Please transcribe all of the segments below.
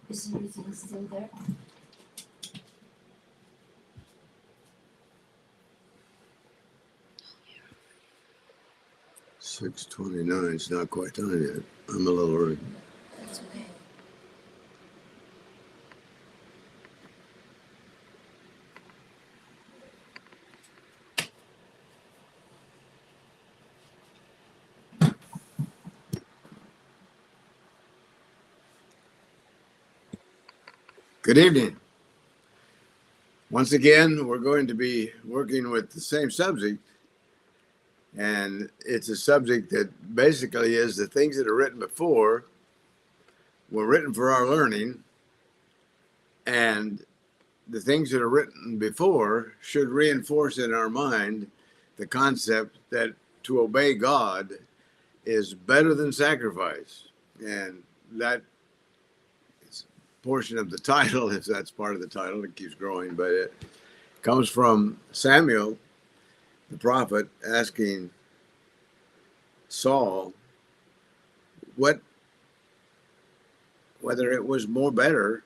Is he still there? 6:29. It's not quite done yet. I'm a little early. That's okay. Good evening. Once again, we're going to be working with the same subject, and it's a subject that basically is the things that are written before were written for our learning, and the things that are written before should reinforce in our mind the concept that to obey God is better than sacrifice. And that is a portion of the title, if that's part of the title, it keeps growing, but it comes from Samuel, the prophet, asking Saul whether it was more better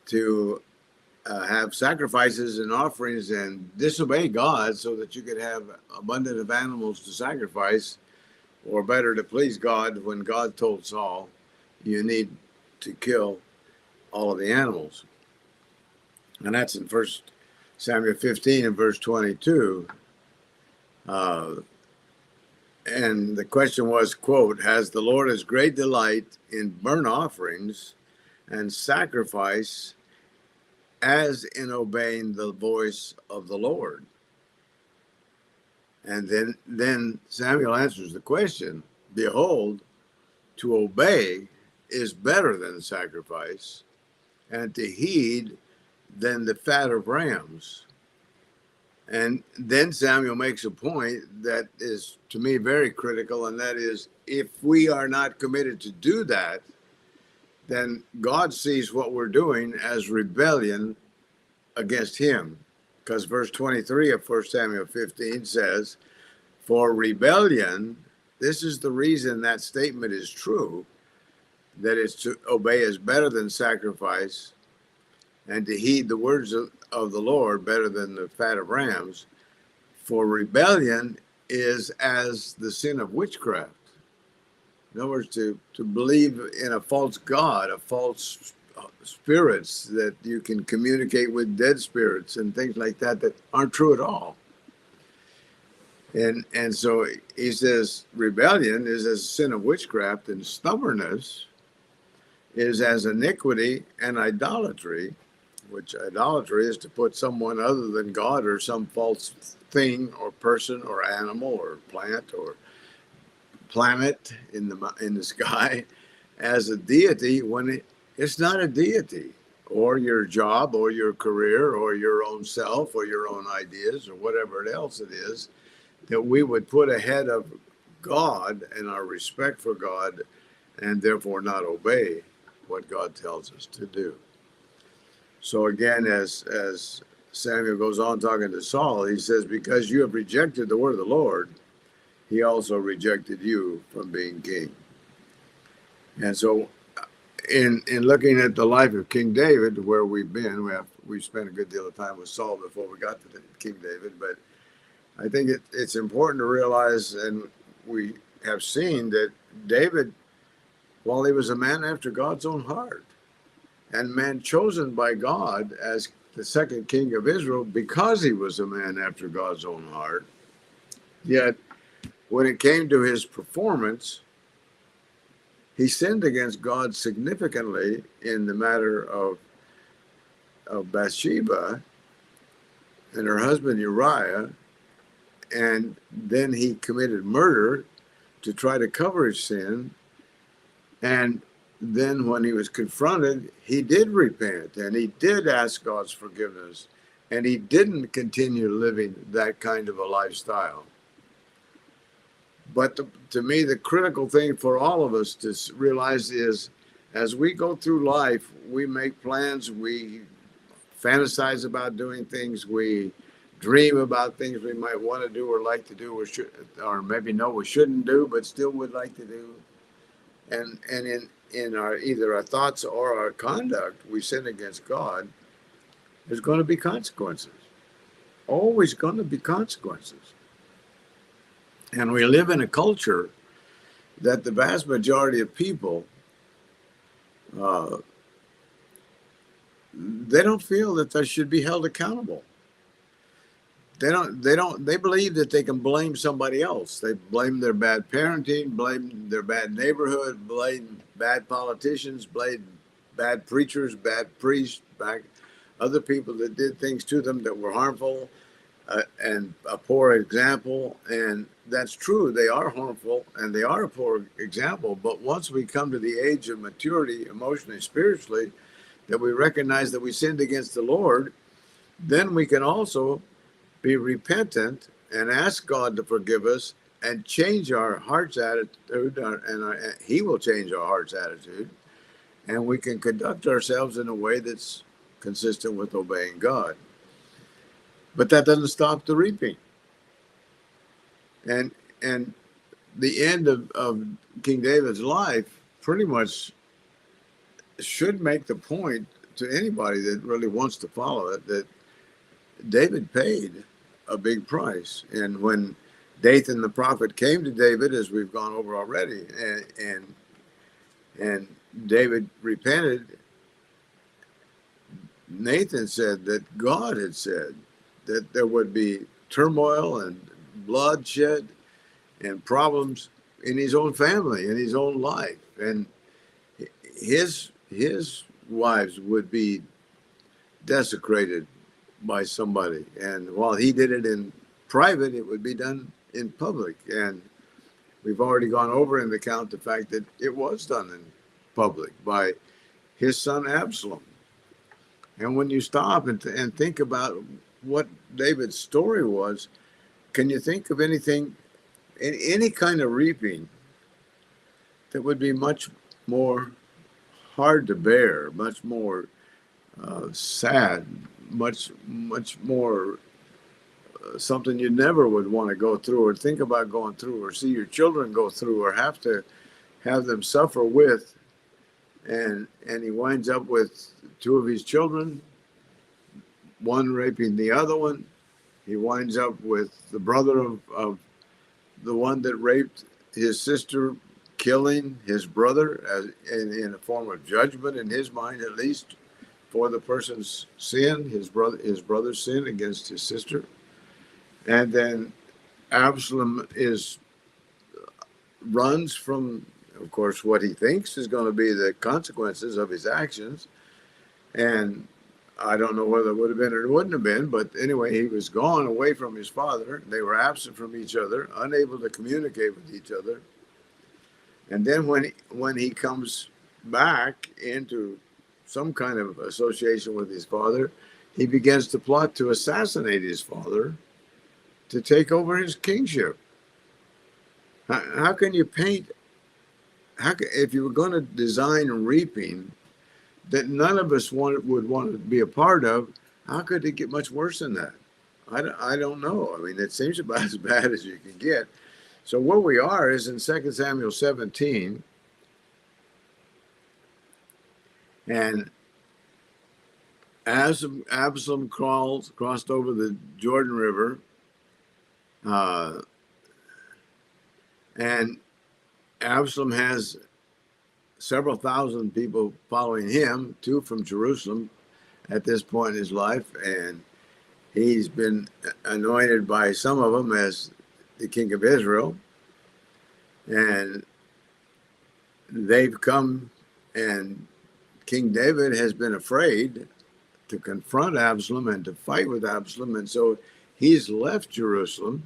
to have sacrifices and offerings and disobey God so that you could have abundant of animals to sacrifice, or better to please God when God told Saul, you need to kill all of the animals. And that's in 1 Samuel 15 and verse 22. And the question was, quote, has the Lord his great delight in burnt offerings and sacrifice as in obeying the voice of the Lord? And then Samuel answers the question, behold, to obey is better than sacrifice, and to heed than the fat of rams. And then Samuel makes a point that is, to me, very critical, and that is, if we are not committed to do that, then God sees what we're doing as rebellion against him. Because verse 23 of 1 Samuel 15 says, for rebellion, this is the reason that statement is true, that it's to obey is better than sacrifice, and to heed the words of the Lord better than the fat of rams. For rebellion is as the sin of witchcraft. In other words, to believe in a false God, a false spirits, that you can communicate with dead spirits and things like that that aren't true at all. And so he says rebellion is as a sin of witchcraft, and stubbornness is as iniquity and idolatry, which idolatry is to put someone other than God or some false thing or person or animal or plant or planet in the sky as a deity when it's not a deity, or your job or your career or your own self or your own ideas or whatever else it is that we would put ahead of God and our respect for God, and therefore not obey what God tells us to do. So again, as Samuel goes on talking to Saul, he says, because you have rejected the word of the Lord, he also rejected you from being king. And so in looking at the life of King David, where we've been, we've spent a good deal of time with Saul before we got to King David, but I think it's important to realize, and we have seen that David, while he was a man after God's own heart, and man chosen by God as the second king of Israel because he was a man after God's own heart, yet when it came to his performance, he sinned against God significantly in the matter of Bathsheba and her husband Uriah, and then he committed murder to try to cover his sin. And then when he was confronted, he did repent and he did ask God's forgiveness, and he didn't continue living that kind of a lifestyle. But to me, the critical thing for all of us to realize is, as we go through life, we make plans, we fantasize about doing things, we dream about things we might want to do or like to do, or maybe know we shouldn't do, but still would like to do. And in our either our thoughts or our conduct, we sin against God, there's going to be consequences. Always going to be consequences. And we live in a culture that the vast majority of people, uh, they don't feel that they should be held accountable. They believe that they can blame somebody else. They blame their bad parenting, blame their bad neighborhood, blame bad politicians, blame bad preachers, bad priests, back other people that did things to them that were harmful, and a poor example. And that's true. They are harmful and they are a poor example. But once we come to the age of maturity, emotionally, spiritually, that we recognize that we sinned against the Lord, then we can also be repentant and ask God to forgive us and change our heart's attitude, and He will change our heart's attitude, and we can conduct ourselves in a way that's consistent with obeying God. But that doesn't stop the reaping. And the end of King David's life pretty much should make the point to anybody that really wants to follow it that David paid a big price. And when Dathan the prophet came to David, as we've gone over already, and David repented, Nathan said that God had said that there would be turmoil and bloodshed and problems in his own family, in his own life, and his wives would be desecrated by somebody. And while he did it in private, it would be done in public. And we've already gone over in the account the fact that it was done in public by his son Absalom. And when you stop and think about what David's story was, can you think of anything, any kind of reaping that would be much more hard to bear, much more sad, much more something you never would want to go through or think about going through or see your children go through or have to have them suffer with? And he winds up with two of his children, one raping the other one. He winds up with the brother of the one that raped his sister, killing his brother in a form of judgment in his mind, at least, for the person's sin, his brother's sin against his sister. And then Absalom runs from, of course, what he thinks is going to be the consequences of his actions. And I don't know whether it would have been or it wouldn't have been, but anyway, he was gone away from his father. They were absent from each other, unable to communicate with each other. And then when he comes back into some kind of association with his father, he begins to plot to assassinate his father to take over his kingship. How can you paint? If you were going to design reaping that none of us would want to be a part of, how could it get much worse than that? I don't know. I mean, it seems about as bad as you can get. So where we are is in 2 Samuel 17. And as Absalom crossed over the Jordan River, and Absalom has several thousand people following him, two from Jerusalem at this point in his life, and he's been anointed by some of them as the king of Israel. And they've come, and King David has been afraid to confront Absalom and to fight with Absalom. And so he's left Jerusalem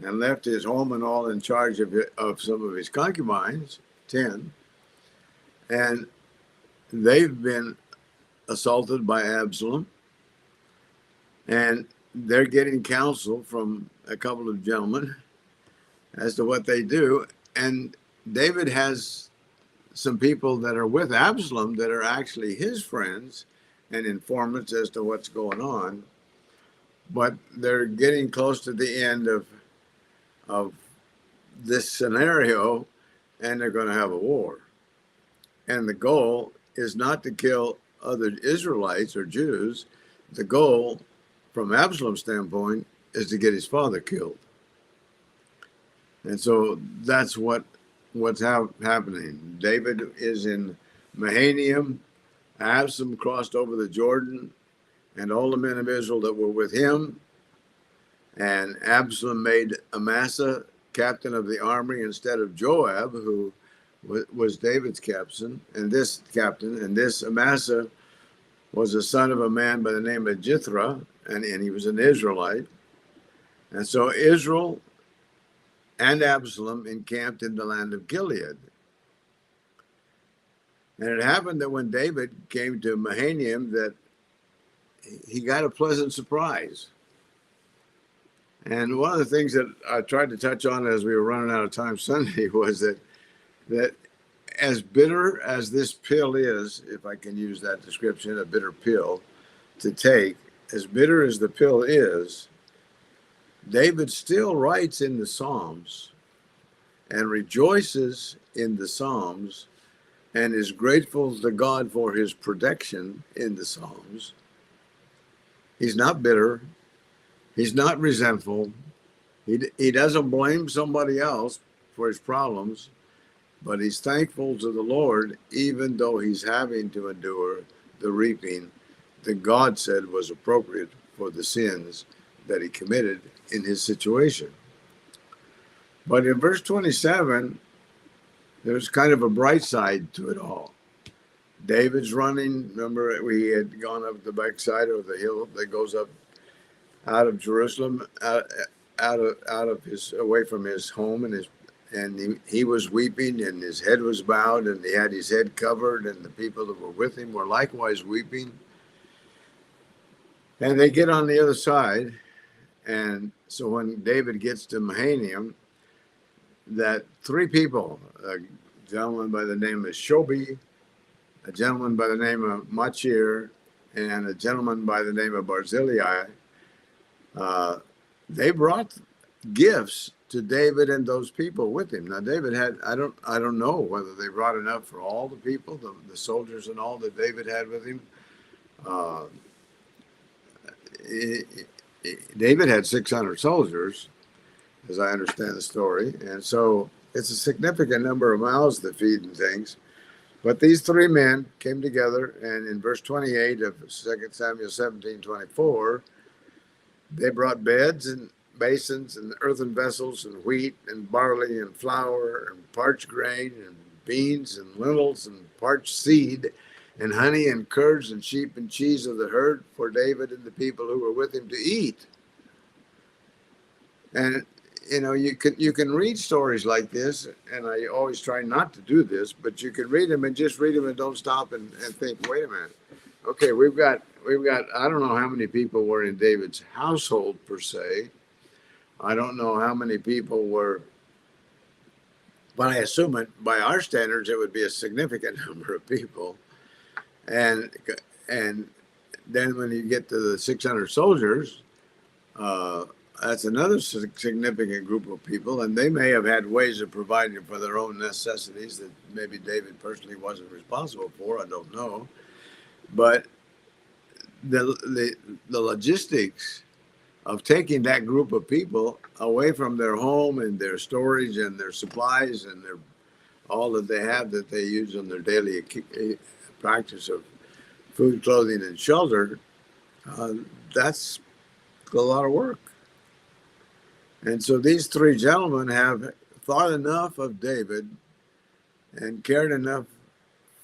and left his home and all in charge of some of his concubines, 10. And they've been assaulted by Absalom. And they're getting counsel from a couple of gentlemen as to what they do. And David has some people that are with Absalom that are actually his friends and informants as to what's going on. But they're getting close to the end of this scenario, and they're going to have a war. And the goal is not to kill other Israelites or Jews. The goal, from Absalom's standpoint, is to get his father killed. And so that's what's happening. David is in Mahanaim. Absalom crossed over the Jordan, and all the men of Israel that were with him. And Absalom made Amasa captain of the army instead of Joab, who was David's captain. And this Amasa was the son of a man by the name of Jithra, and he was an Israelite. And so Israel and Absalom encamped in the land of Gilead. And it happened that when David came to Mahanaim, that he got a pleasant surprise. And one of the things that I tried to touch on as we were running out of time Sunday was that as bitter as this pill is, if I can use that description, a bitter pill to take, as bitter as the pill is, David still writes in the Psalms and rejoices in the Psalms and is grateful to God for his protection in the Psalms. He's not bitter. He's not resentful. He doesn't blame somebody else for his problems, but he's thankful to the Lord, even though he's having to endure the reaping that God said was appropriate for the sins that he committed in his situation. But in verse 27, there's kind of a bright side to it all. David's running. Remember, we had gone up the backside of the hill that goes up out of Jerusalem, out of his, away from his home, and he was weeping, and his head was bowed, and he had his head covered, and the people that were with him were likewise weeping. And they get on the other side, and so when David gets to Mahanaim, that three people, a gentleman by the name of Shobi, a gentleman by the name of Machir, and a gentleman by the name of Barzillai, they brought gifts to David and those people with him. Now David had, I don't know whether they brought enough for all the people, the soldiers and all that David had with him. David had 600 soldiers, as I understand the story, and so it's a significant number of mouths to feed and things. But these three men came together, and in verse 28 of 2 Samuel 17:24, they brought beds and basins and earthen vessels and wheat and barley and flour and parched grain and beans and lentils and parched seed and honey and curds and sheep and cheese of the herd for David and the people who were with him to eat. And you know, you can read stories like this, and I always try not to do this, but you can read them and just read them and don't stop and think, wait a minute. Okay, we've got I don't know how many people were in David's household per se. I don't know how many people were, but I assume it by our standards it would be a significant number of people. And then when you get to the 600 soldiers, that's another significant group of people, and they may have had ways of providing for their own necessities that maybe David personally wasn't responsible for. I don't know, but the logistics of taking that group of people away from their home and their storage and their supplies and their all that they have that they use in their daily practice of food, clothing, and shelter, that's a lot of work. And so these three gentlemen have thought enough of David and cared enough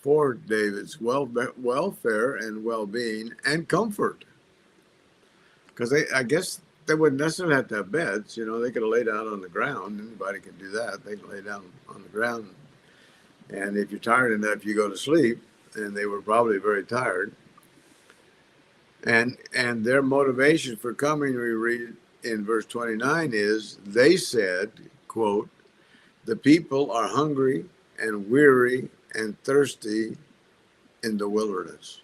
for David's welfare and well-being and comfort. Because I guess they wouldn't necessarily have to have beds. You know, they could have laid out on the ground. Anybody can do that. They can lay down on the ground. And if you're tired enough, you go to sleep. And they were probably very tired. And their motivation for coming, we read in verse 29, is they said, quote, "The people are hungry and weary and thirsty in the wilderness."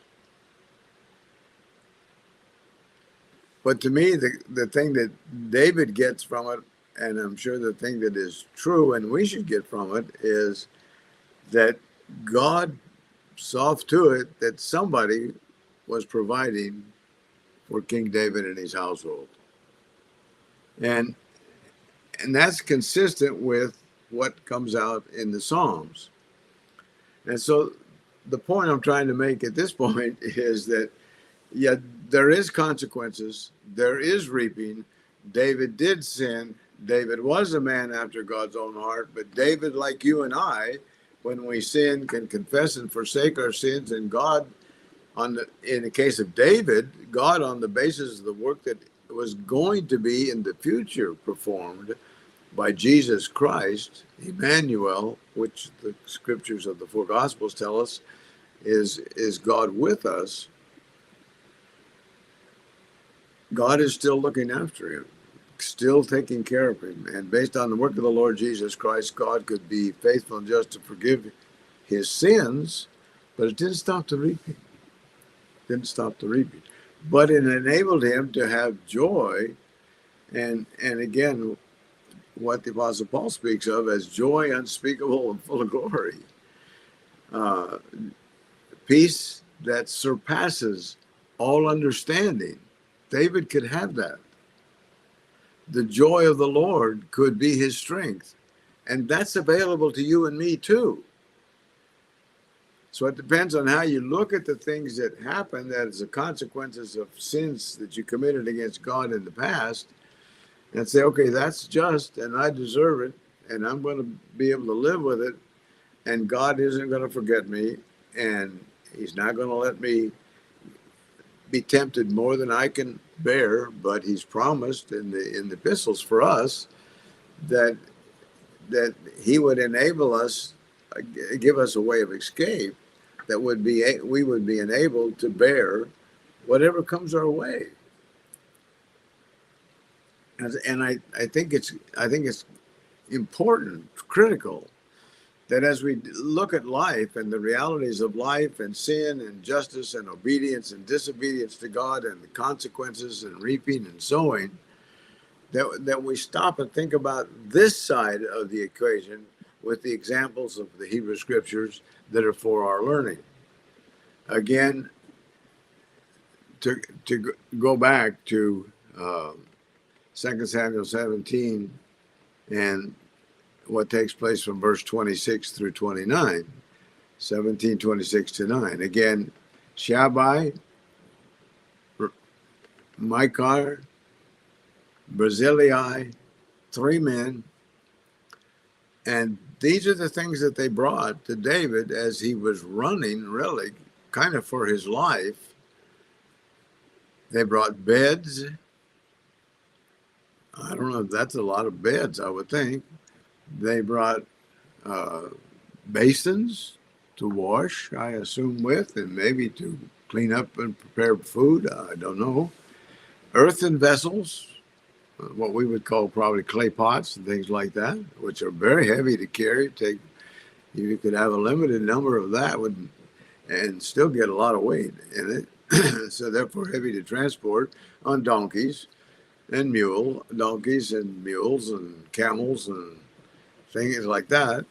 But to me, the thing that David gets from it, and I'm sure the thing that is true and we should get from it, is that God saw to it that somebody was providing for King David and his household. And that's consistent with what comes out in the Psalms. And so the point I'm trying to make at this point is that, yeah, there is consequences. There is reaping. David did sin. David was a man after God's own heart. But David, like you and I, when we sin, can confess and forsake our sins. And God, in the case of David, God, on the basis of the work that was going to be in the future performed by Jesus Christ, Emmanuel, which the scriptures of the four Gospels tell us is God with us. God is still looking after him, still taking care of him. And based on the work of the Lord Jesus Christ, God could be faithful and just to forgive his sins, but it didn't stop the reaping. Didn't stop the reaping. But it enabled him to have joy. And again, what the Apostle Paul speaks of as joy unspeakable and full of glory. Peace that surpasses all understanding. David could have that. The joy of the Lord could be his strength. And that's available to you and me too. So it depends on how you look at the things that happen, that is the consequences of sins that you committed against God in the past, and say, okay, that's just, and I deserve it, and I'm going to be able to live with it, and God isn't going to forget me, and he's not going to let me be tempted more than I can bear, but he's promised in the epistles for us that he would enable us, give us a way of escape that we would be enabled to bear whatever comes our way. And I think it's important, critical, that as we look at life and the realities of life and sin and justice and obedience and disobedience to God and the consequences and reaping and sowing, that we stop and think about this side of the equation with the examples of the Hebrew scriptures that are for our learning. Again, to go back to 2 Samuel 17 and what takes place from verse 26 through 29, 17, 26 to 9. Again, Shabai, Micah, Barzillai, 3 men. And these are the things that they brought to David as he was running, really, kind of for his life. They brought beds. I don't know if that's a lot of beds, I would think. They brought basins to wash, I assume, with, and maybe to clean up and prepare food. I don't know. Earthen vessels, what we would call probably clay pots and things like that, which are very heavy to carry. You could have a limited number of that and still get a lot of weight in it. So therefore heavy to transport on donkeys and donkeys and mules and camels and things like that,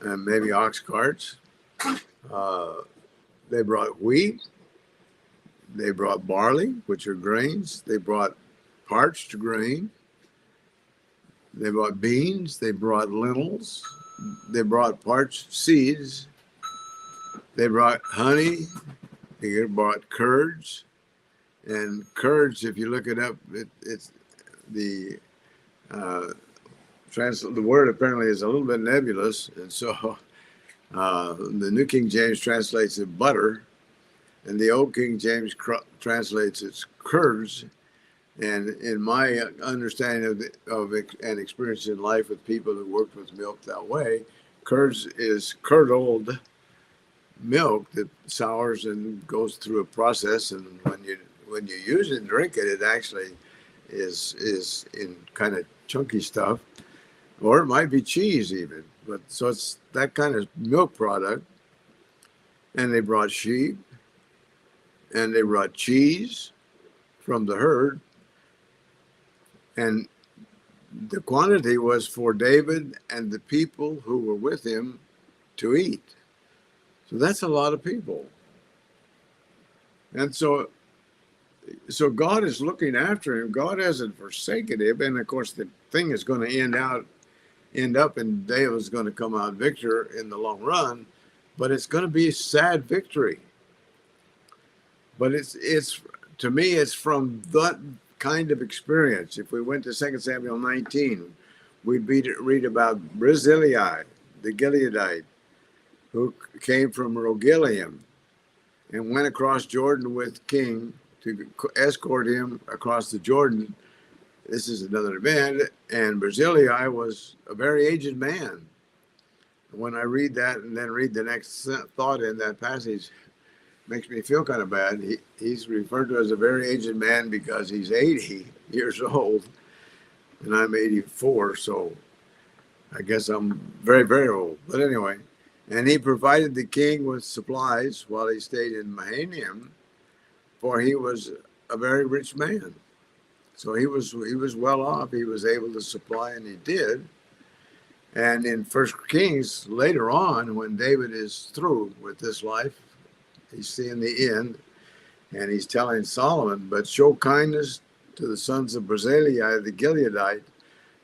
and maybe ox carts. They brought wheat. They brought barley, which are grains. They brought parched grain. They brought beans. They brought lentils. They brought parched seeds. They brought honey. They brought curds. And curds, if you look it up, it's the the word apparently is a little bit nebulous, and so the New King James translates it butter, and the Old King James translates it curds. And in my understanding of and experience in life with people who worked with milk that way, curds is curdled milk that sours and goes through a process, and when you use it and drink it, it actually is in kind of chunky stuff, or it might be cheese even. But so it's that kind of milk product. And they brought sheep, and they brought cheese from the herd, and the quantity was for David and the people who were with him to eat. So that's a lot of people. And so God is looking after him. God hasn't forsaken him. And of course, the thing is going to end up, and David's going to come out victor in the long run. But it's going to be a sad victory. But it's to me, it's from that kind of experience. If we went to 2 Samuel 19, we'd read about Barzillai, the Gileadite, who came from Rogelim and went across Jordan with King to escort him across the Jordan. This is another event. And Barzillai was a very aged man. When I read that and then read the next thought in that passage, makes me feel kind of bad. He's referred to as a very aged man because he's 80 years old, and I'm 84, so I guess I'm very, very old. But anyway, and he provided the king with supplies while he stayed in Mahanaim, for he was a very rich man. So he was well off. He was able to supply, and he did. And in First Kings, later on, when David is through with this life, he's seeing the end, and he's telling Solomon, but show kindness to the sons of Barzillai the Gileadite,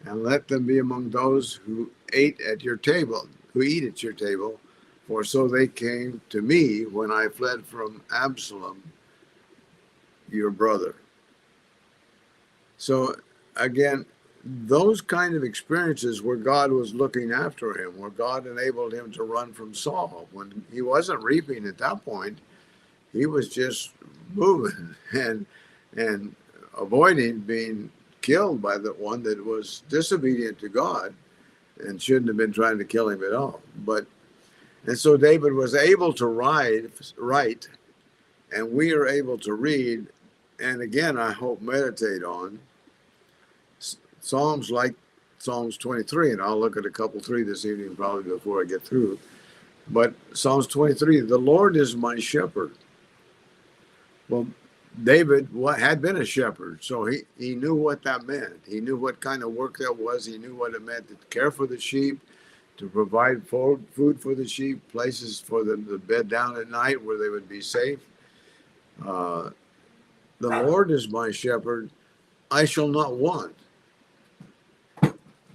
and let them be among those who eat at your table, for so they came to me when I fled from Absalom, your brother. So again, those kind of experiences where God was looking after him, where God enabled him to run from Saul. When he wasn't reaping at that point, he was just moving and avoiding being killed by the one that was disobedient to God and shouldn't have been trying to kill him at all. And so David was able to write, and we are able to read, and again, I hope meditate on Psalms like Psalms 23, and I'll look at a couple 3 this evening probably before I get through. But Psalms 23, the Lord is my shepherd. Well, David had been a shepherd, so he knew what that meant. He knew what kind of work that was. He knew what it meant to care for the sheep, to provide food for the sheep, places for them to bed down at night where they would be safe. The Lord is my shepherd. I shall not want.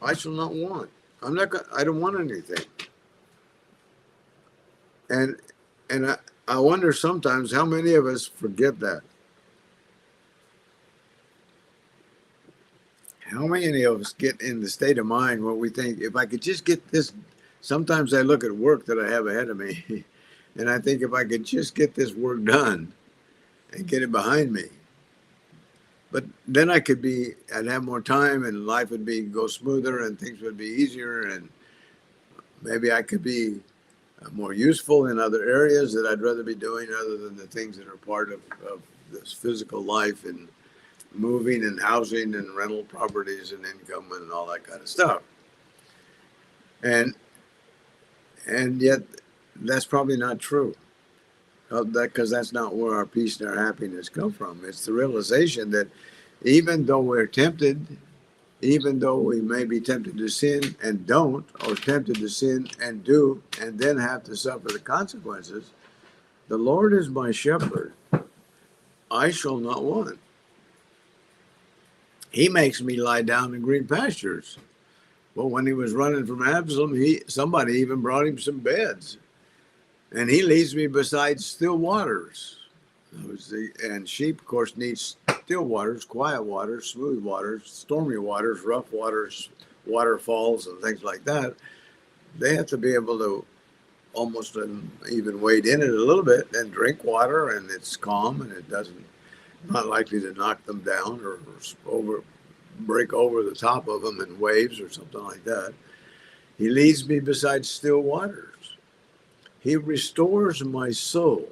I shall not want. I don't want anything. And I wonder sometimes how many of us forget that. How many of us get in the state of mind where we think, if I could just get this, sometimes I look at work that I have ahead of me, and I think if I could just get this work done and get it behind me, but then I'd have more time, and life would go smoother, and things would be easier, and maybe I could be more useful in other areas that I'd rather be doing other than the things that are part of this physical life and moving and housing and rental properties and income and all that kind of stuff. And yet that's probably not true, because that's not where our peace and our happiness come from. It's the realization that even though we're tempted, even though we may be tempted to sin and don't, or tempted to sin and do, and then have to suffer the consequences, the Lord is my shepherd. I shall not want. He makes me lie down in green pastures. Well, when he was running from Absalom, somebody even brought him some beds. And he leads me beside still waters. And sheep, of course, need still waters, quiet waters, smooth waters, stormy waters, rough waters, waterfalls, and things like that. They have to be able to almost even wade in it a little bit and drink water, and it's calm, and it not likely to knock them down or break over the top of them in waves or something like that. He leads me beside still waters. He restores my soul.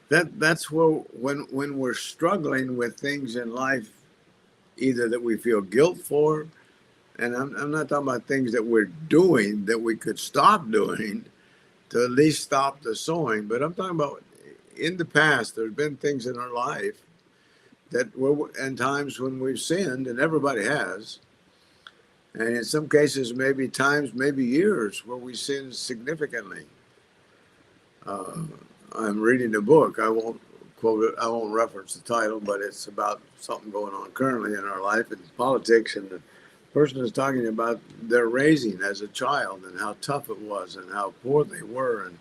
That's where when we're struggling with things in life, either that we feel guilt for, and I'm not talking about things that we're doing that we could stop doing to at least stop the sowing, but I'm talking about in the past, there's been things in our life that were, and times when we've sinned, and everybody has, And in some cases, maybe times, maybe years where we sin significantly. Uh, I'm reading a book. I won't quote it. I won't reference the title, but it's about something going on currently in our life in politics. And the person is talking about their raising as a child and how tough it was and how poor they were and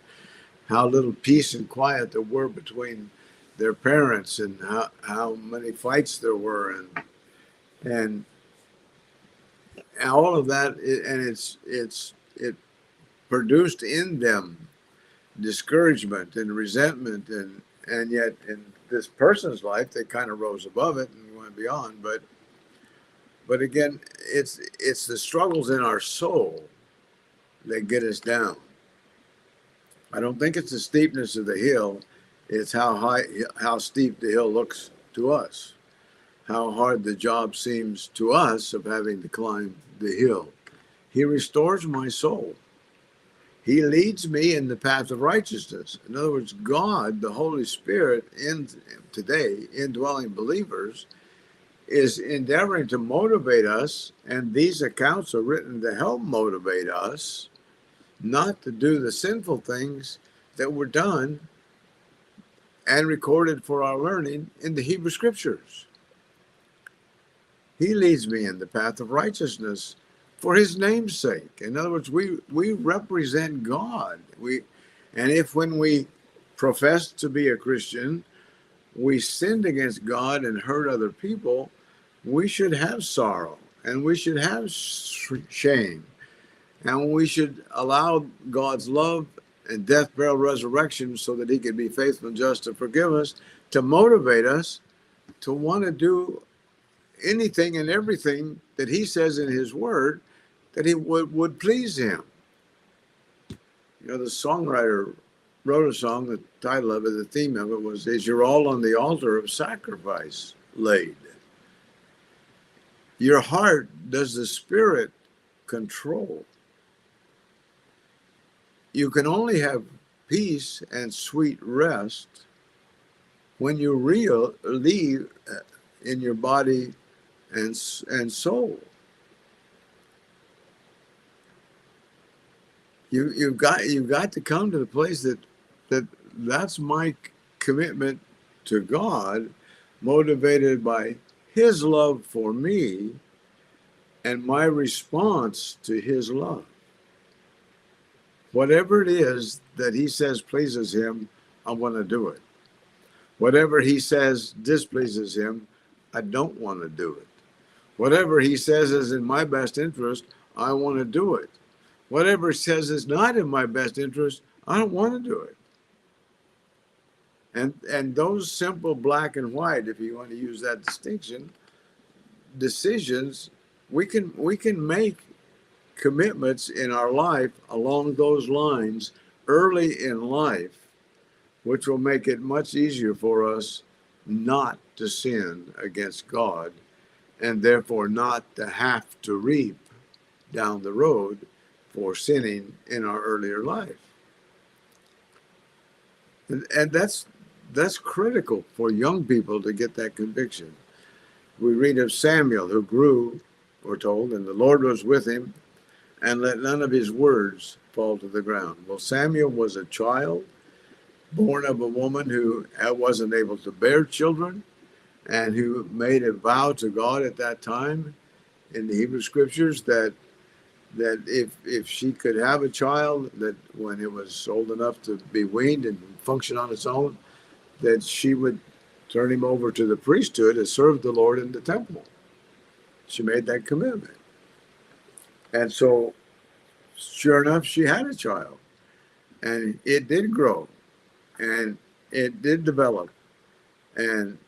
how little peace and quiet there were between their parents and how many fights there were and all of that and it produced in them discouragement and resentment and yet in this person's life they kind of rose above it and went beyond but again it's the struggles in our soul that get us down. I don't think it's the steepness of the hill, it's how steep the hill looks to us, how hard the job seems to us of having to climb the hill. He restores my soul. He leads me in the path of righteousness. In other words, God, the Holy Spirit, in today, indwelling believers, is endeavoring to motivate us, and these accounts are written to help motivate us not to do the sinful things that were done and recorded for our learning in the Hebrew Scriptures. He leads me in the path of righteousness for his name's sake. In other words, we represent God. And if when we profess to be a Christian, we sinned against God and hurt other people, we should have sorrow and we should have shame. And we should allow God's love and death, burial, resurrection so that he can be faithful and just to forgive us, to motivate us to want to do anything and everything that he says in his word that he would please him. You know, the songwriter wrote a song, the title of it, the theme of it was, "Is Your All on the Altar of Sacrifice Laid?" Your heart, does the Spirit control? You can only have peace and sweet rest when you leave in your body and soul. You've got to come to the place that's my commitment to God, motivated by his love for me and my response to his love. Whatever it is that he says pleases him, I want to do it. Whatever he says displeases him, I don't want to do it. Whatever he says is in my best interest, I want to do it. Whatever he says is not in my best interest, I don't want to do it. And those simple black and white, if you want to use that distinction, decisions, we can make commitments in our life along those lines early in life, which will make it much easier for us not to sin against God and therefore not to have to reap down the road for sinning in our earlier life. And that's critical for young people to get that conviction. We read of Samuel, who grew, we're told, and the Lord was with him and let none of his words fall to the ground. Well, Samuel was a child born of a woman who wasn't able to bear children and who made a vow to God at that time in the Hebrew Scriptures that if she could have a child, that when it was old enough to be weaned and function on its own, that she would turn him over to the priesthood and serve the Lord in the temple. She made that commitment. And so, sure enough, she had a child. And it did grow. And it did develop. And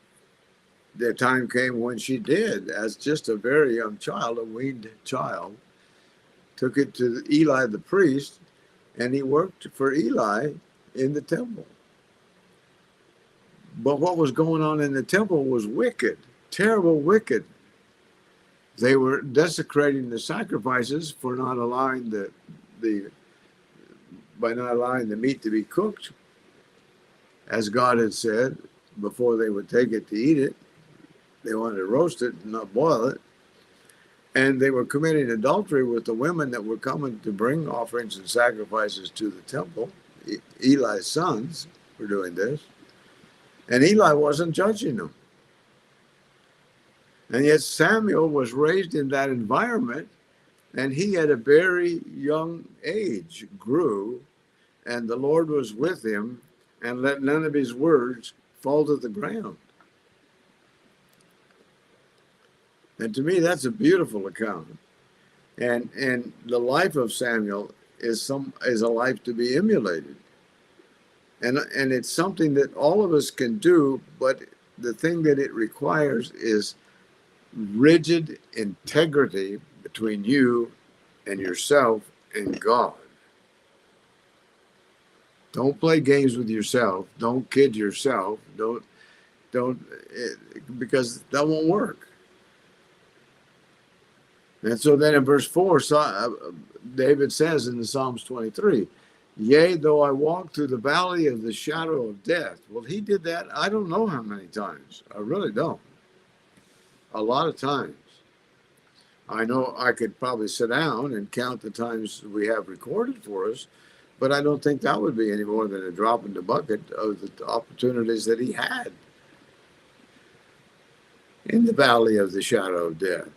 the time came when she did, as just a very young child, a weaned child, took it to Eli the priest, and he worked for Eli in the temple. But what was going on in the temple was wicked, terrible wicked. They were desecrating the sacrifices for not allowing by not allowing the meat to be cooked, as God had said, before they would take it to eat it. They wanted to roast it and not boil it. And they were committing adultery with the women that were coming to bring offerings and sacrifices to the temple. Eli's sons were doing this. And Eli wasn't judging them. And yet Samuel was raised in that environment, and he at a very young age grew, and the Lord was with him and let none of his words fall to the ground. And to me, that's a beautiful account. And the life of Samuel is a life to be emulated. And it's something that all of us can do, but the thing that it requires is rigid integrity between you and yourself and God. Don't play games with yourself. Don't kid yourself. Because that won't work. And so then in verse 4, David says in the Psalms 23, yea, though I walk through the valley of the shadow of death. Well, he did that, I don't know how many times. I really don't. A lot of times. I know I could probably sit down and count the times we have recorded for us, but I don't think that would be any more than a drop in the bucket of the opportunities that he had in the valley of the shadow of death.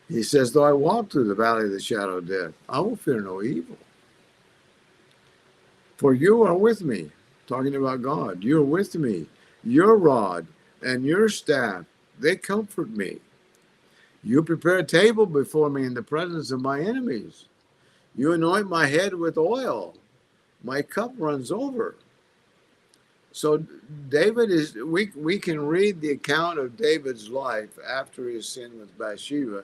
He says, though I walk through the valley of the shadow of death, I will fear no evil. For you are with me, talking about God. You're with me. Your rod and your staff, they comfort me. You prepare a table before me in the presence of my enemies. You anoint my head with oil. My cup runs over. So David is, we can read the account of David's life after his sin with Bathsheba,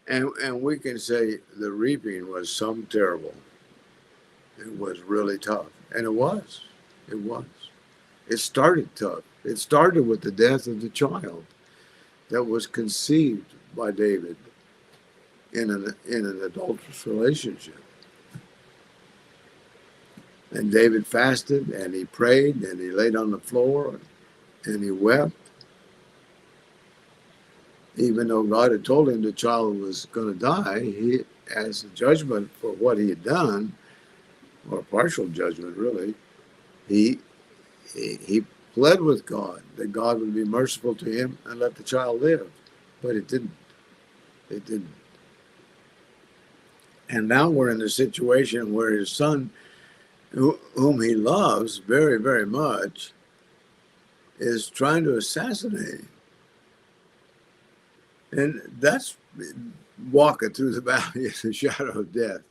and we can say the reaping was some terrible. It was really tough. And it was. It was. It started tough. It started with the death of the child that was conceived by David in an adulterous relationship. And David fasted, and he prayed, and he laid on the floor, and he wept. Even though God had told him the child was going to die, he, as a judgment for what he had done, or a partial judgment really, he pled with God that God would be merciful to him and let the child live. But it didn't. It didn't. And now we're in a situation where his son, whom he loves very, very much, is trying to assassinate him. And that's walking through the valley of the shadow of death,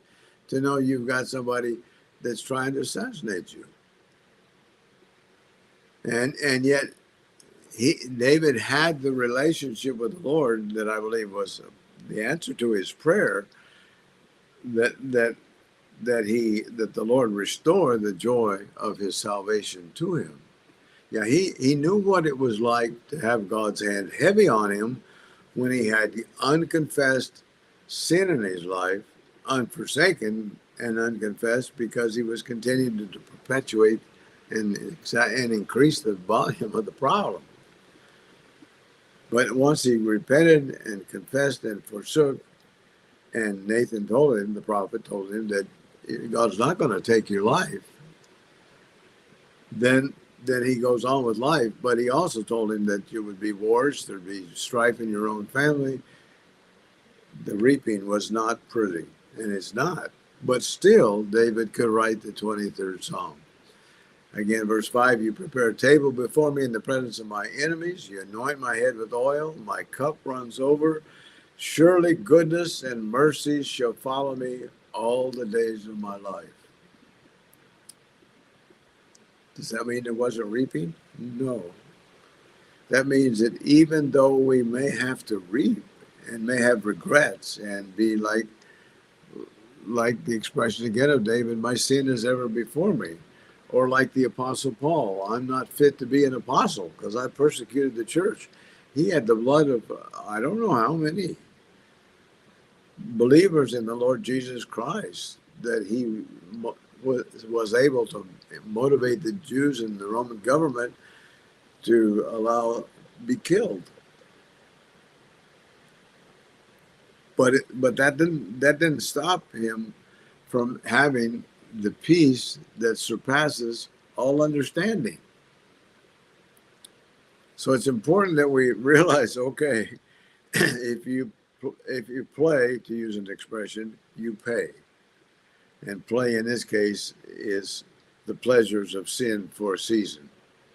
to know you've got somebody that's trying to assassinate you. And yet David had the relationship with the Lord that I believe was the answer to his prayer, that the Lord restore the joy of his salvation to him. Yeah, he knew what it was like to have God's hand heavy on him when he had unconfessed sin in his life, unforsaken and unconfessed, because he was continuing to perpetuate and increase the volume of the problem. But once he repented and confessed and forsook, and Nathan told him, the prophet told him, that God's not going to take your life, then he goes on with life. But he also told him that there would be wars, there'd be strife in your own family. The reaping was not pretty, and it's not. But still, David could write the 23rd Psalm. Again, verse 5, you prepare a table before me in the presence of my enemies. You anoint my head with oil. My cup runs over. Surely goodness and mercy shall follow me all the days of my life. Does that mean there wasn't reaping? No. That means that even though we may have to reap and may have regrets and be like the expression again of David, my sin is ever before me. Or like the Apostle Paul, I'm not fit to be an apostle because I persecuted the church. He had the blood of, I don't know how many believers in the Lord Jesus Christ that he was able to motivate the Jews and the Roman government to allow be killed. but that didn't stop him from having the peace that surpasses all understanding. So it's important that we realize, okay, if you play, to use an expression, you pay. And play in this case is the pleasures of sin for a season,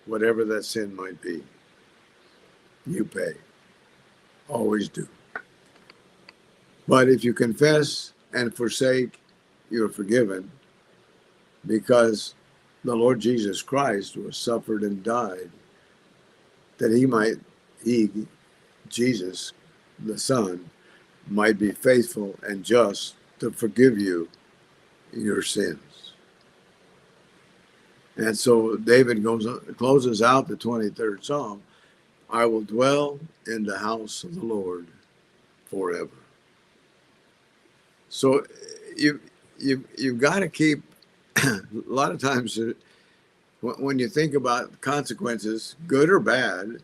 whatever that sin might be. You pay, always do. But if you confess and forsake, you're forgiven, because the Lord Jesus Christ was suffered and died that he, Jesus, the Son, might be faithful and just to forgive you your sins. And so David closes out the 23rd Psalm, I will dwell in the house of the Lord forever. So you've got to keep, a lot of times when you think about consequences, good or bad,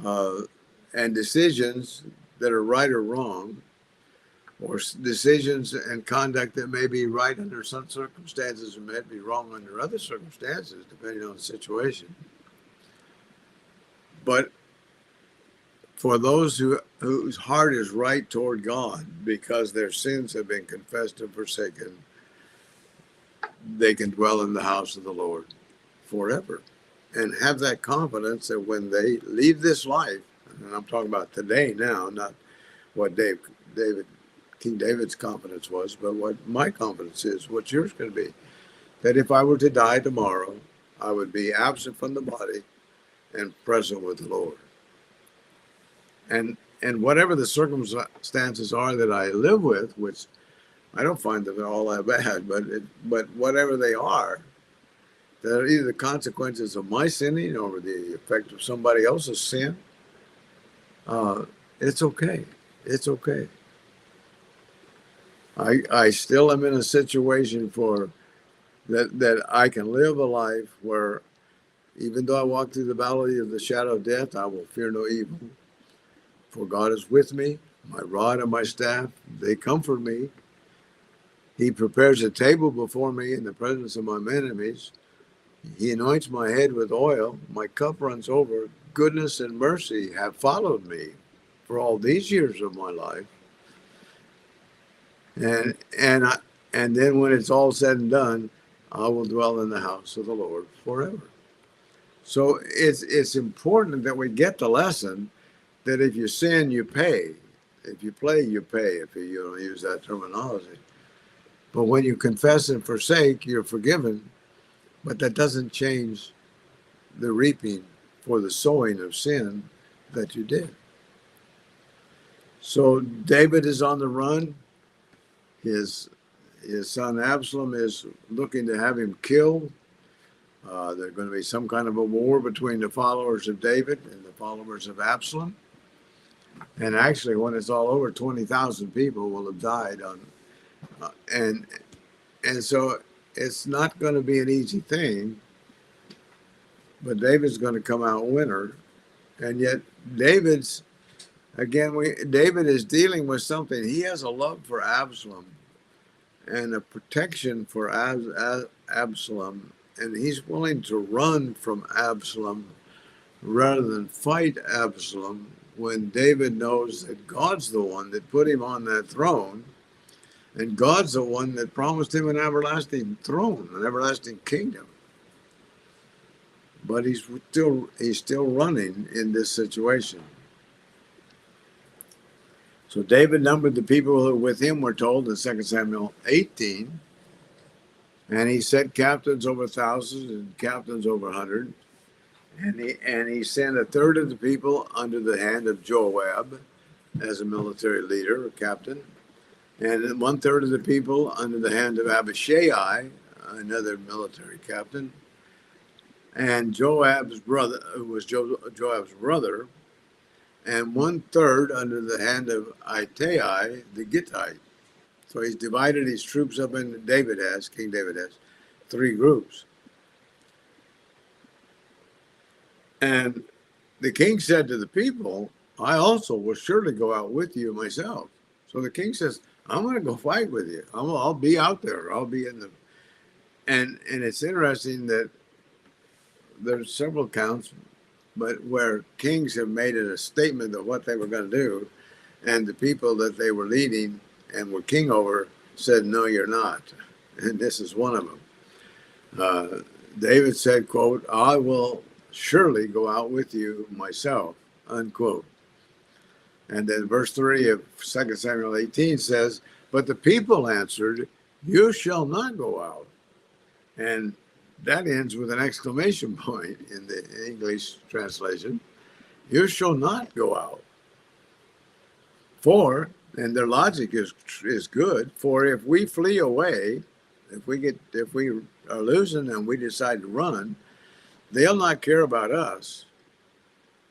and decisions that are right or wrong, or decisions and conduct that may be right under some circumstances and may be wrong under other circumstances, depending on the situation. But for those whose heart is right toward God, because their sins have been confessed and forsaken, they can dwell in the house of the Lord forever and have that confidence that when they leave this life, and I'm talking about today now, not what King David's confidence was, but what my confidence is, what yours going to be, that if I were to die tomorrow, I would be absent from the body and present with the Lord. And whatever the circumstances are that I live with, which I don't find them all that bad, but whatever they are, they're either the consequences of my sinning or the effect of somebody else's sin. It's okay. It's okay. I still am in a situation that I can live a life where, even though I walk through the valley of the shadow of death, I will fear no evil. For God is with me, my rod and my staff, they comfort me. He prepares a table before me in the presence of my enemies. He anoints my head with oil. My cup runs over. Goodness and mercy have followed me for all these years of my life. And then when it's all said and done, I will dwell in the house of the Lord forever. So it's important that we get the lesson that if you sin, you pay. If you play, you pay, if you don't use that terminology. But when you confess and forsake, you're forgiven. But that doesn't change the reaping for the sowing of sin that you did. So David is on the run. His son Absalom is looking to have him killed. There's going to be some kind of a war between the followers of David and the followers of Absalom. And actually, when it's all over, 20,000 people will have died and so it's not going to be an easy thing. But David's going to come out winner. And yet David is dealing with something. He has a love for Absalom and a protection for Absalom, and he's willing to run from Absalom rather than fight Absalom, when David knows that God's the one that put him on that throne, and God's the one that promised him an everlasting throne, an everlasting kingdom. But he's still running in this situation. So David numbered the people who were with him, we're told in 2 Samuel 18, and he set captains over thousands and captains over 100. And he sent a third of the people under the hand of Joab as a military leader or captain, and one third of the people under the hand of Abishai, another military captain, and Joab's brother, who was Joab's brother, and one third under the hand of Ittai the Gittite. So he's divided his troops up into King David has, three groups. And the king said to the people, I also will surely go out with you myself. So the king says, I'm going to go fight with you. I'll be out there. I'll be in the. And it's interesting that there's several accounts, but where kings have made it a statement of what they were going to do, and the people that they were leading and were king over said, no, you're not. And this is one of them. David said, quote, I will surely go out with you myself, unquote. And then verse 3 of 2 Samuel 18 says, but the people answered, you shall not go out. And that ends with an exclamation point in the English translation. You shall not go out. For, and their logic is good, for if we flee away, if we are losing and we decide to run, they'll not care about us.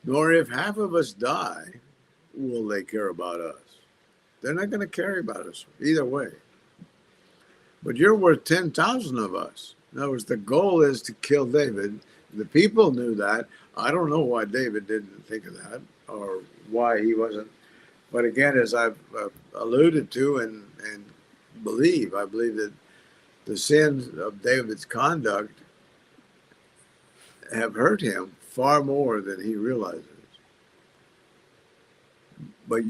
Nor if half of us die, will they care about us. They're not going to care about us either way. But you're worth 10,000 of us. In other words, the goal is to kill David. The people knew that. I don't know why David didn't think of that or why he wasn't. But again, as I've alluded to and believe, I believe that the sins of David's conduct have hurt him far more than he realizes. But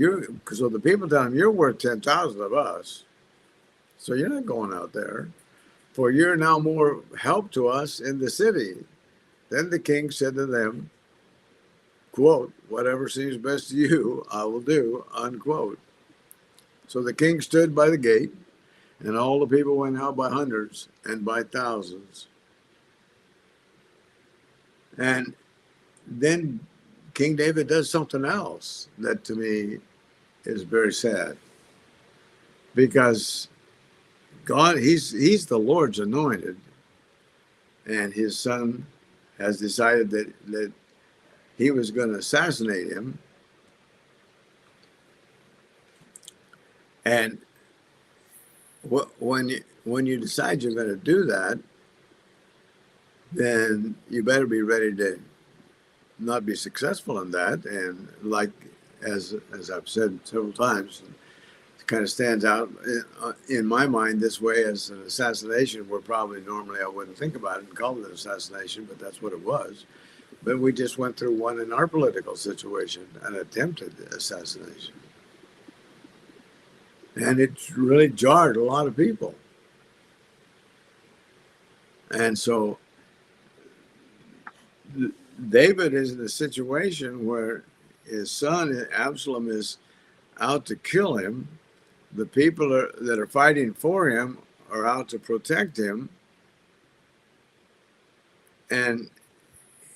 so the people tell him, you're worth 10,000 of us. So you're not going out there. For you're now more help to us in the city. Then the king said to them, quote, whatever seems best to you, I will do, unquote. So the king stood by the gate, and all the people went out by hundreds and by thousands. And then King David does something else that to me is very sad. Because God, he's the Lord's anointed, and his son has decided that he was going to assassinate him. And when you decide you're going to do that, then you better be ready to not be successful in that. And like as I've said several times, it kind of stands out in my mind this way as an assassination, where probably normally I wouldn't think about it and call it an assassination, but that's what it was. But we just went through one in our political situation, an attempted assassination. And it really jarred a lot of people. And so David is in a situation where his son Absalom is out to kill him. The people that are fighting for him are out to protect him. And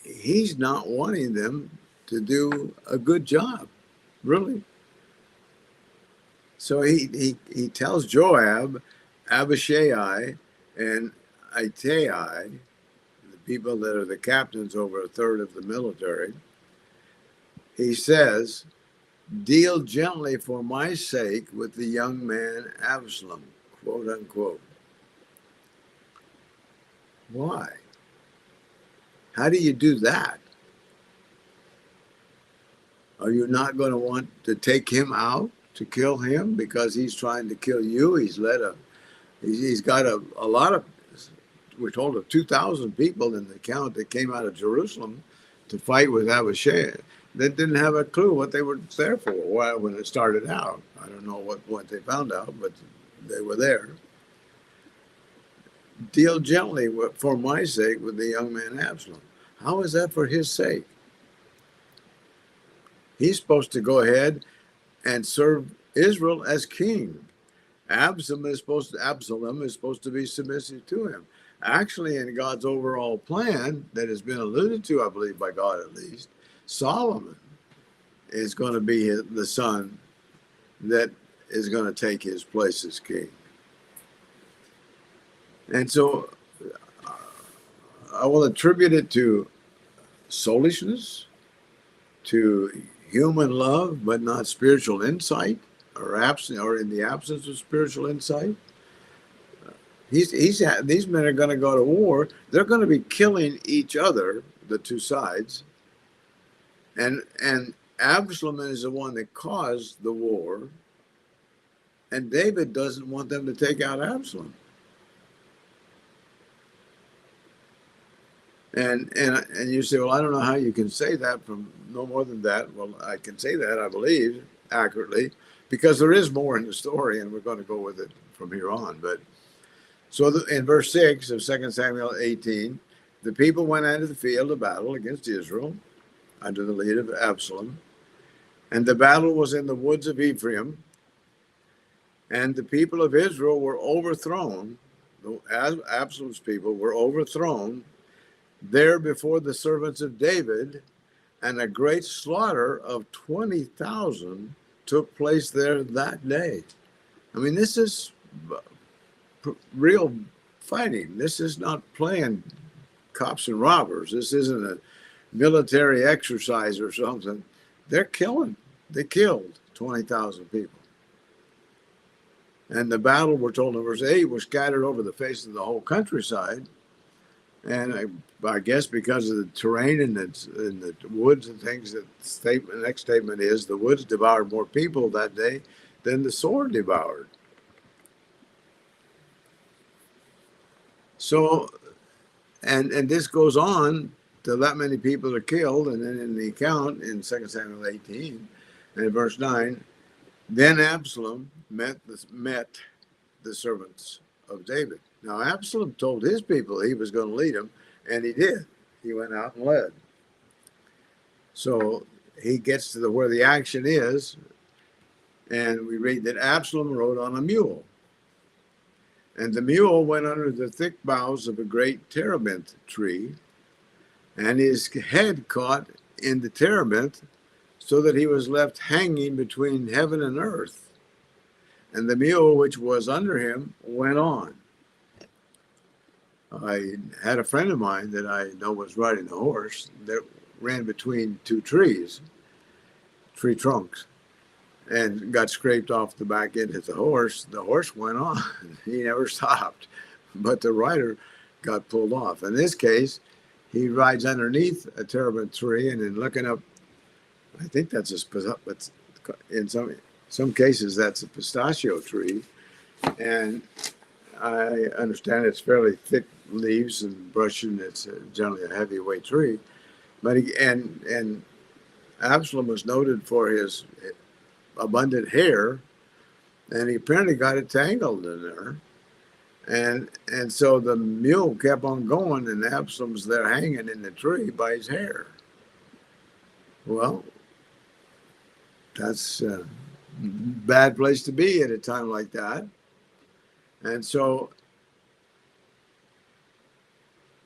he's not wanting them to do a good job, really. So he tells Joab, Abishai, and Ittai, the people that are the captains over a third of the military, he says, deal gently for my sake with the young man Absalom, quote unquote. Why? How do you do that? Are you not going to want to take him out to kill him because he's trying to kill you? He's got a lot of, we're told of 2,000 people in the count that came out of Jerusalem to fight with Abishai that didn't have a clue what they were there for when it started out. I don't know what point they found out, but they were there. Deal gently for my sake with the young man Absalom. How is that for his sake? He's supposed to go ahead and serve Israel as king. Absalom is supposed to be submissive to him. Actually, in God's overall plan that has been alluded to, I believe, by God at least, Solomon is going to be the son that is going to take his place as king. And so I will attribute it to soulishness, to human love, but not spiritual insight, or in the absence of spiritual insight. These men are going to go to war. They're going to be killing each other, the two sides. And Absalom is the one that caused the war. And David doesn't want them to take out Absalom. And you say, well, I don't know how you can say that from no more than that. Well, I can say that, I believe, accurately, because there is more in the story, and we're going to go with it from here on. But so in verse 6 of 2 Samuel 18, the people went into the field of battle against Israel under the lead of Absalom. And the battle was in the woods of Ephraim. And the people of Israel were overthrown. Absalom's people were overthrown there before the servants of David, and a great slaughter of 20,000 took place there that day. I mean, this is real fighting. This is not playing cops and robbers. This isn't a military exercise or something. They're killing. They killed 20,000 people. And the battle, we're told in verse 8, was scattered over the face of the whole countryside. And I guess because of the terrain and the woods and things, the next statement is the woods devoured more people that day than the sword devoured. So, and this goes on till that many people are killed. And then in the account in 2 Samuel 18 and verse 9, then Absalom met the servants of David. Now, Absalom told his people he was going to lead them, and he did. He went out and led. So he gets to where the action is, and we read that Absalom rode on a mule. And the mule went under the thick boughs of a great terebinth tree, and his head caught in the terebinth, so that he was left hanging between heaven and earth. And the mule which was under him went on. I had a friend of mine that I know was riding a horse that ran between two tree trunks, and got scraped off the back end of the horse. The horse went on. He never stopped, but the rider got pulled off. In this case, he rides underneath a terebinth tree, and then looking up, I think that's but in some cases that's a pistachio tree, and I understand it's fairly thick leaves and brush, and it's generally a heavyweight tree. But and Absalom was noted for his abundant hair, and he apparently got it tangled in there, and so the mule kept on going, and Absalom's there hanging in the tree by his hair. Well, that's a bad place to be at a time like that. And so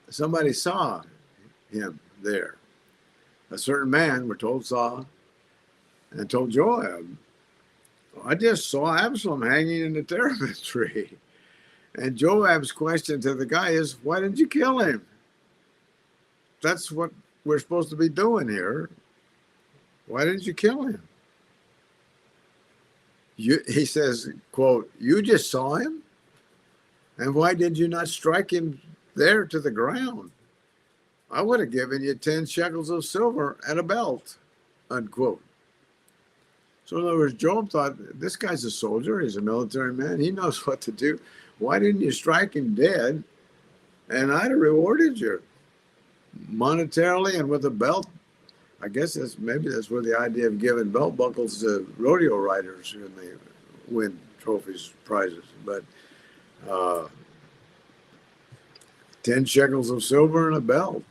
somebody saw him there. A certain man, we're told, saw and told Joab, I just saw Absalom hanging in the terebinth tree. And Joab's question to the guy is, why didn't you kill him? That's what we're supposed to be doing here. Why didn't you kill him? He says, quote, you just saw him? And why did you not strike him there to the ground? I would have given you 10 shekels of silver and a belt, unquote. So in other words, Joab thought, this guy's a soldier. He's a military man. He knows what to do. Why didn't you strike him dead? And I'd have rewarded you monetarily and with a belt. I guess maybe that's where the idea of giving belt buckles to rodeo riders when they win trophies, prizes. But 10 shekels of silver and a belt.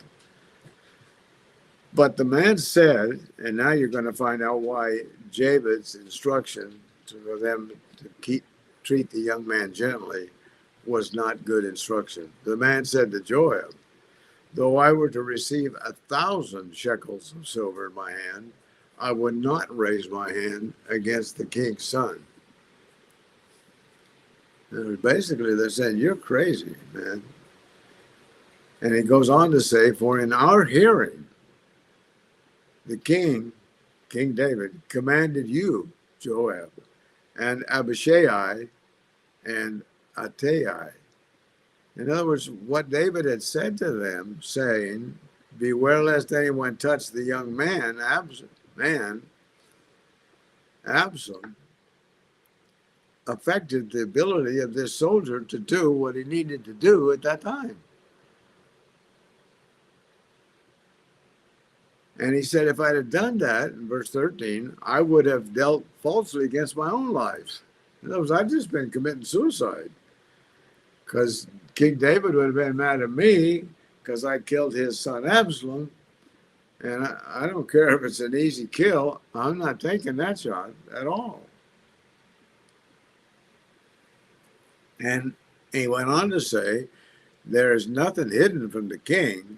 But the man said, and now you're going to find out why David's instruction for them to treat the young man gently was not good instruction. The man said to Joab, though I were to receive 1,000 shekels of silver in my hand, I would not raise my hand against the king's son. And basically, they're saying, you're crazy, man. And he goes on to say, for in our hearing, the king, King David, commanded you, Joab, and Abishai, and Attai. In other words, what David had said to them, saying, beware lest anyone touch the young man, Absalom, affected the ability of this soldier to do what he needed to do at that time. And he said, if I'd have done that, in verse 13, I would have dealt falsely against my own life. In other words, I've just been committing suicide, because King David would have been mad at me because I killed his son Absalom. And I don't care if it's an easy kill. I'm not taking that shot at all. And he went on to say, there is nothing hidden from the king,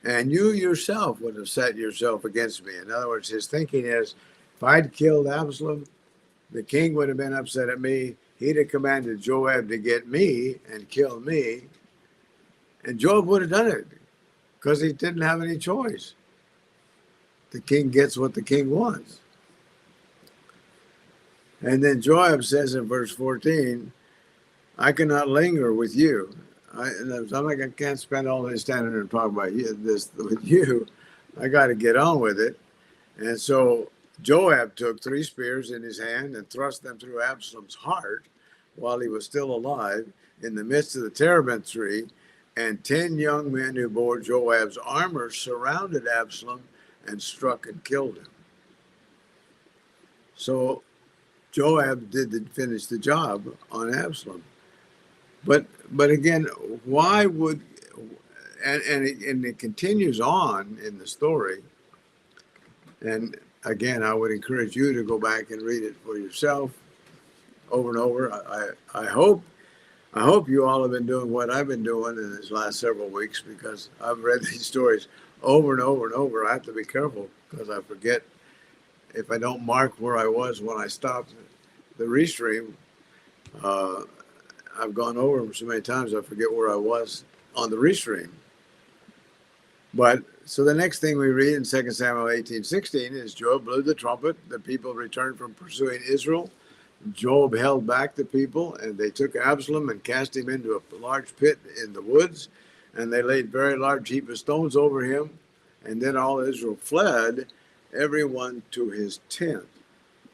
and you yourself would have set yourself against me. In other words, his thinking is, if I'd killed Absalom, the king would have been upset at me. He'd have commanded Joab to get me and kill me. And Joab would have done it because he didn't have any choice. The king gets what the king wants. And then Joab says in verse 14, I cannot linger with you. I can't spend all day standing there and talking about this with you. I got to get on with it. And so Joab took 3 spears in his hand and thrust them through Absalom's heart while he was still alive in the midst of the terebinth tree. And 10 young men who bore Joab's armor surrounded Absalom and struck and killed him. So Joab did finish the job on Absalom. But again, why would, and it continues on in the story. And again, I would encourage you to go back and read it for yourself over and over. I hope you all have been doing what I've been doing in these last several weeks, because I've read these stories over and over and over. I have to be careful because I forget if I don't mark where I was when I stopped the restream. I've gone over them so many times I forget where I was on the restream. But so the next thing we read in 2 Samuel 18:16 is Joab blew the trumpet. The people returned from pursuing Israel. Joab held back the people, and they took Absalom and cast him into a large pit in the woods, and they laid very large heap of stones over him. And then all Israel fled, everyone to his tent.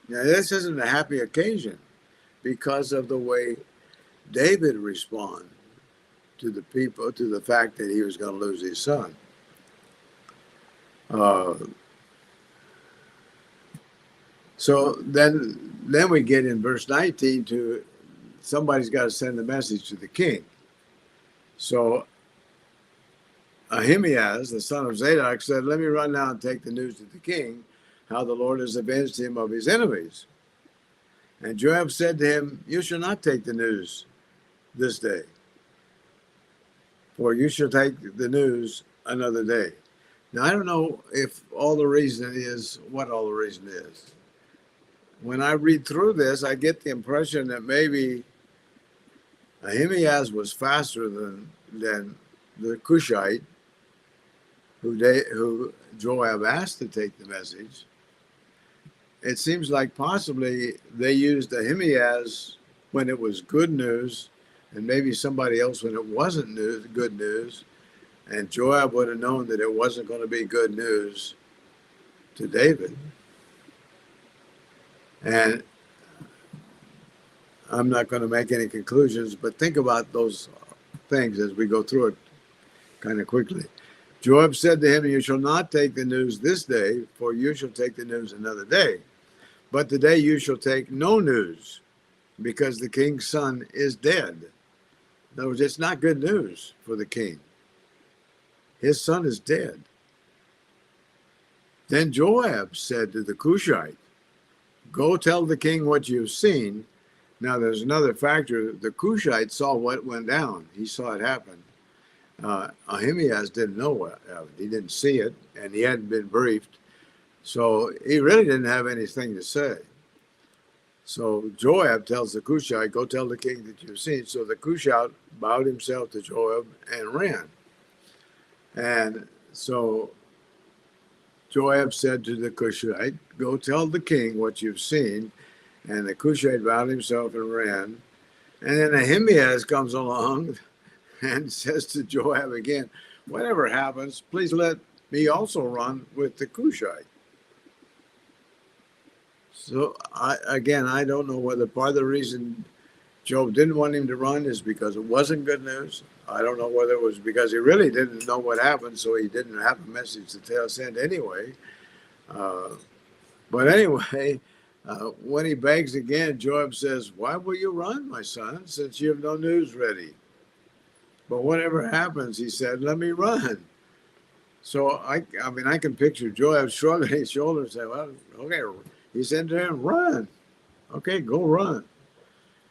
Now, this isn't a happy occasion because of the way David responded to the people, to the fact that he was going to lose his son. So then we get in verse 19 to somebody's got to send the message to the king. So Ahimaaz, the son of Zadok, said, let me run now and take the news to the king, how the Lord has avenged him of his enemies. And Joab said to him, you shall not take the news this day, for you shall take the news another day. Now, I don't know if all the reason is what all the reason is. When I read through this, I get the impression that maybe Ahimaaz was faster than the Cushite who Joab asked to take the message. It seems like possibly they used Ahimaaz when it was good news, and maybe somebody else when it wasn't good news. And Joab would have known that it wasn't going to be good news to David. And I'm not going to make any conclusions, but think about those things as we go through it kind of quickly. Joab said to him, you shall not take the news this day, for you shall take the news another day. But today you shall take no news, because the king's son is dead. In other words, it's not good news for the king. His son is dead. Then Joab said to the Cushite, go tell the king what you've seen. Now there's another factor. The Cushite saw what went down. He saw it happen. Ahimaaz didn't know what happened. He didn't see it, and he hadn't been briefed. So he really didn't have anything to say. So Joab tells the Cushite, go tell the king that you've seen. So the Cushite bowed himself to Joab and ran. And so Joab said to the Cushite, go tell the king what you've seen. And the Cushite bowed himself and ran. And then Ahimaaz comes along and says to Joab again, whatever happens, please let me also run with the Cushite. So I don't know whether part of the reason Job didn't want him to run is because it wasn't good news. I don't know whether it was because he really didn't know what happened, so he didn't have a message to send anyway. Uh, but anyway, when he begs again, Job says, "Why will you run, my son, since you have no news ready?" But whatever happens, he said, "Let me run." So I mean, I can picture Joab shrugging his shoulders and say, "Well, okay." He said to him, "Run. Okay, go run."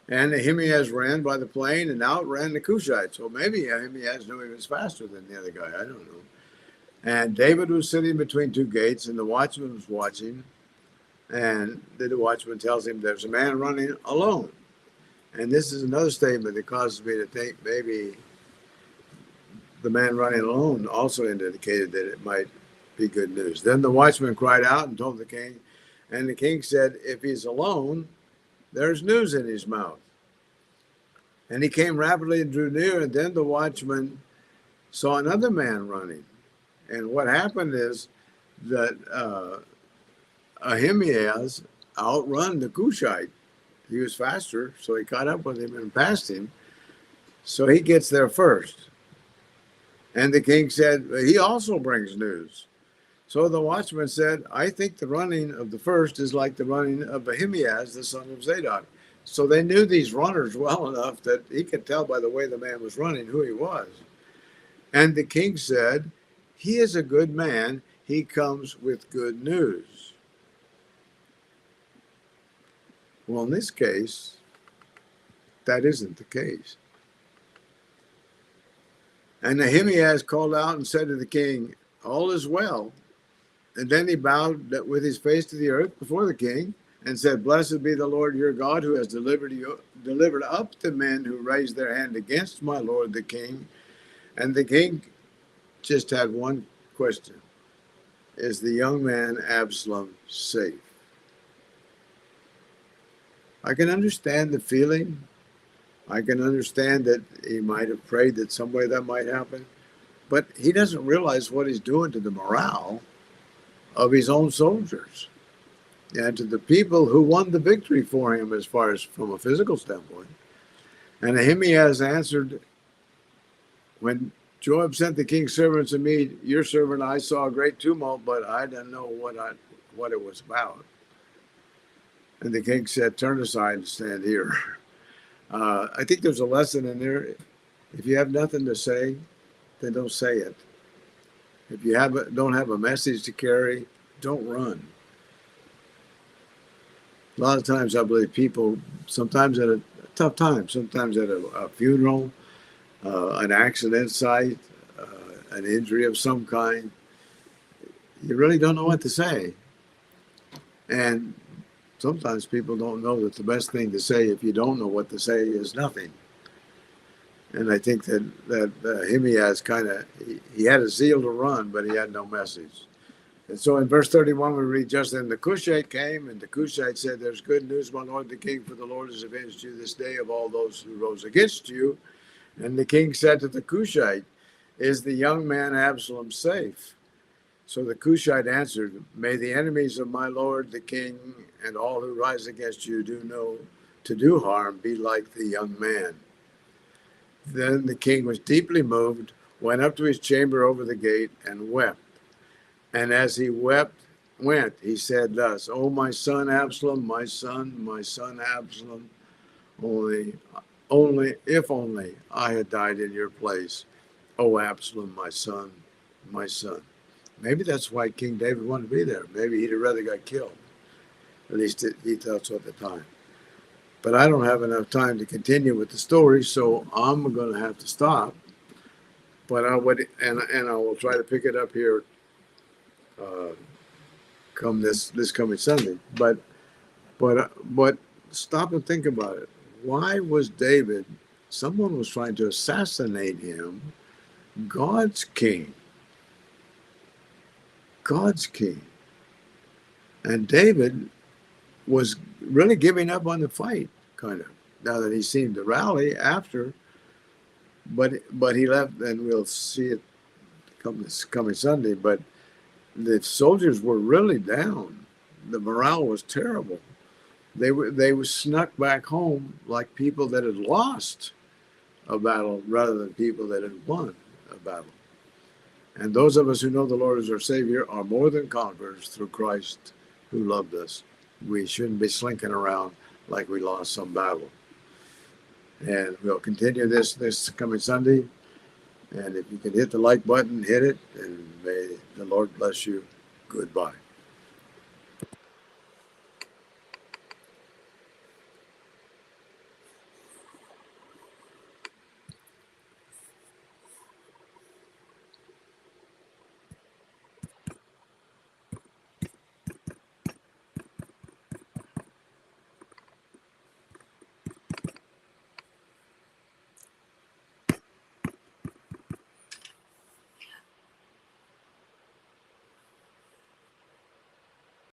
And Ahimaaz ran by the plain and outran the Cushites. So maybe Ahimaaz knew he was faster than the other guy. I don't know. And David was sitting between two gates, and the watchman was watching. And the watchman tells him there's a man running alone. And this is another statement that causes me to think maybe the man running alone also indicated that it might be good news. Then the watchman cried out and told the king, and the king said, "If he's alone, there's news in his mouth." And he came rapidly and drew near, and then the watchman saw another man running. And what happened is that Ahimaaz outrun the Cushite. He was faster, so he caught up with him and passed him. So he gets there first. And the king said, he also brings news. So the watchman said, "I think the running of the first is like the running of Ahimaaz, the son of Zadok." So they knew these runners well enough that he could tell by the way the man was running who he was. And the king said, "He is a good man. He comes with good news." Well, in this case, that isn't the case. And Ahimaaz called out and said to the king, "All is well." And then he bowed with his face to the earth before the king and said, "Blessed be the Lord your God, who has delivered up the men who raised their hand against my lord the king." And the king just had one question: is the young man Absalom safe? I can understand the feeling. I can understand that he might have prayed that some way that might happen, but he doesn't realize what he's doing to the morale of his own soldiers and to the people who won the victory for him as far as from a physical standpoint. And Ahimaaz answered, "When Joab sent the king's servants to me, your servant, I saw a great tumult, but I didn't know what it was about." And the king said, "Turn aside and stand here." I think there's a lesson in there. If you have nothing to say, then don't say it. If you don't have a message to carry, don't run. A lot of times I believe people, sometimes at a tough time, sometimes at a funeral, an accident site, an injury of some kind, you really don't know what to say. And sometimes people don't know that the best thing to say if you don't know what to say is nothing. And I think that Ahimaaz he had a zeal to run, but he had no message. And so in verse 31, we read, "Just then the Cushite came, and the Cushite said, 'There's good news, my lord the king, for the Lord has avenged you this day of all those who rose against you.' And the king said to the Cushite, 'Is the young man Absalom safe?' So the Cushite answered, 'May the enemies of my lord the king and all who rise against you to do harm be like the young man.' Then the king was deeply moved, went up to his chamber over the gate, and wept. And as he went, he said thus, 'O my son Absalom, my son Absalom, if only I had died in your place. O Absalom, my son, my son.'" Maybe that's why King David wanted to be there. Maybe he'd have rather got killed. At least he thought so at the time. But I don't have enough time to continue with the story, so I'm going to have to stop. But I will try to pick it up here come this coming Sunday. But stop and think about it. Why was David? Someone was trying to assassinate him, God's king. God's king. And David was really giving up on the fight, kind of, now that he seemed to rally after. But he left, and we'll see it coming Sunday. But the soldiers were really down. the morale was terrible. They were snuck back home like people that had lost a battle rather than people that had won a battle. And those of us who know the Lord as our Savior are more than conquerors through Christ who loved us. We shouldn't be slinking around like we lost some battle. And we'll continue this coming Sunday. And if you can hit the like button, hit it. And may the Lord bless you. Goodbye.